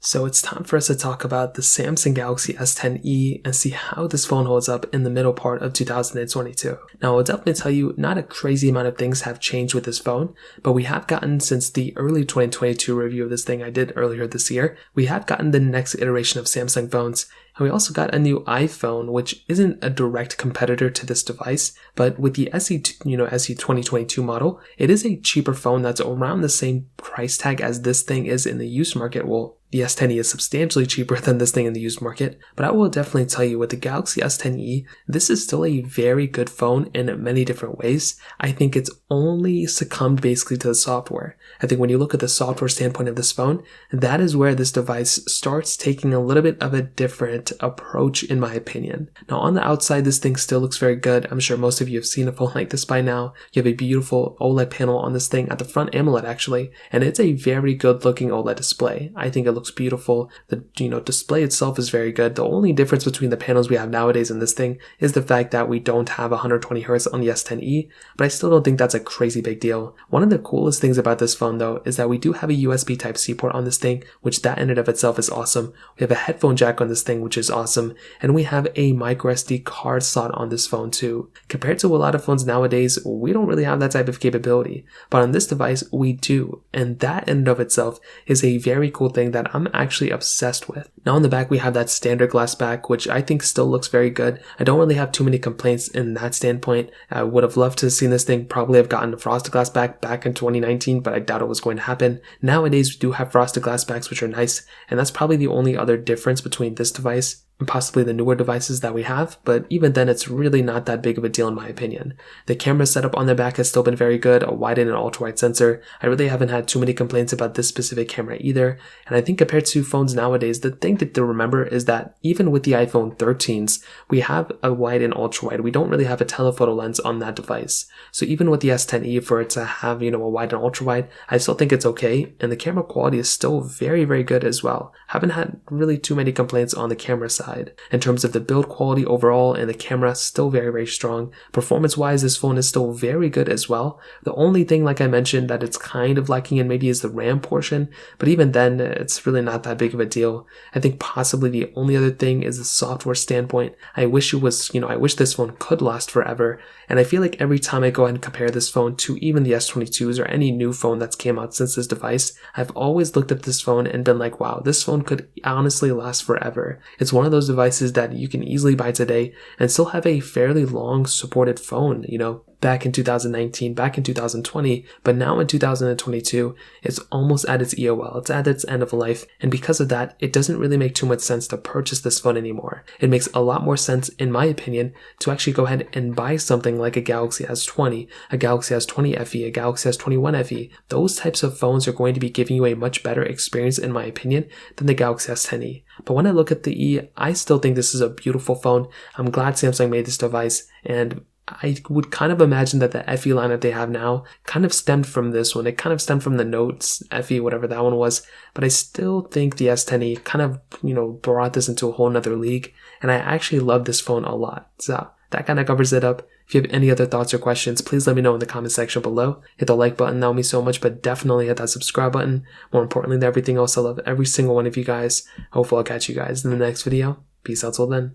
So it's time for us to talk about the Samsung Galaxy S10e and see how this phone holds up in the middle part of 2022. Now, I'll definitely tell you, not a crazy amount of things have changed with this phone, but we have gotten, since the early 2022 review of this thing I did earlier this year, we have gotten the next iteration of Samsung phones. And we also got a new iPhone, which isn't a direct competitor to this device, but with the SE 2022 model, it is a cheaper phone that's around the same price tag as this thing is in the used market. Well, the S10e is substantially cheaper than this thing in the used market, but I will definitely tell you, with the Galaxy S10e, this is still a very good phone in many different ways. I think it's only succumbed basically to the software. I think when you look at the software standpoint of this phone, that is where this device starts taking a little bit of a different approach, in my opinion. Now, on the outside, this thing still looks very good. I'm sure most of you have seen a phone like this by now. You have a beautiful OLED panel on this thing, at the front AMOLED actually, and it's a very good looking OLED display. I think it looks beautiful. The display itself is very good. The only difference between the panels we have nowadays in this thing is the fact that we don't have 120 Hz on the S10e, but I still don't think that's a crazy big deal. One of the coolest things about this phone though is that we do have a USB Type-C port on this thing, which that in and of itself is awesome. We have a headphone jack on this thing, which is awesome, and we have a microSD card slot on this phone too. Compared to a lot of phones nowadays, we don't really have that type of capability, but on this device we do, and that in and of itself is a very cool thing that I'm actually obsessed with. Now on the back we have that standard glass back, which I think still looks very good. I don't really have too many complaints in that standpoint. I would have loved to have seen this thing probably have gotten a frosted glass back in 2019, but I doubt it was going to happen. Nowadays we do have frosted glass backs, which are nice, and that's probably the only other difference between this device and possibly the newer devices that we have, but even then it's really not that big of a deal in my opinion. The camera setup on the back has still been very good, a wide and an ultra-wide sensor. I really haven't had too many complaints about this specific camera either, and I think compared to phones nowadays, the thing to remember is that even with the iPhone 13s, we have a wide and ultra-wide. We don't really have a telephoto lens on that device. So even with the S10e, for it to have, a wide and ultra-wide, I still think it's okay, and the camera quality is still very, very good as well. Haven't had really too many complaints on the camera side. In terms of the build quality overall, and the camera, still very, very strong. Performance wise, this phone is still very good as well. The only thing, like I mentioned, that it's kind of lacking in maybe is the RAM portion, but even then it's really not that big of a deal. I think possibly the only other thing is the software standpoint. I wish it was, I wish this phone could last forever, and I feel like every time I go ahead and compare this phone to even the S22s or any new phone that's came out since this device, I've always looked at this phone and been like, wow, this phone could honestly last forever. It's one of those devices that you can easily buy today and still have a fairly long supported phone, back in 2019, back in 2020, but now in 2022, it's almost at its EOL, it's at its end of life, and because of that, it doesn't really make too much sense to purchase this phone anymore. It makes a lot more sense, in my opinion, to actually go ahead and buy something like a Galaxy S20, a Galaxy S20 FE, a Galaxy S21 FE. Those types of phones are going to be giving you a much better experience, in my opinion, than the Galaxy S10e. But when I look at the E, I still think this is a beautiful phone. I'm glad Samsung made this device, and I would kind of imagine that the FE lineup they have now kind of stemmed from this one. It kind of stemmed from the Notes FE, whatever that one was. But I still think the S10e kind of, brought this into a whole nother league. And I actually love this phone a lot. So that kind of covers it up. If you have any other thoughts or questions, please let me know in the comment section below. Hit the like button, that would mean so much, but definitely hit that subscribe button. More importantly than everything else, I love every single one of you guys. Hopefully I'll catch you guys in the next video. Peace out till then.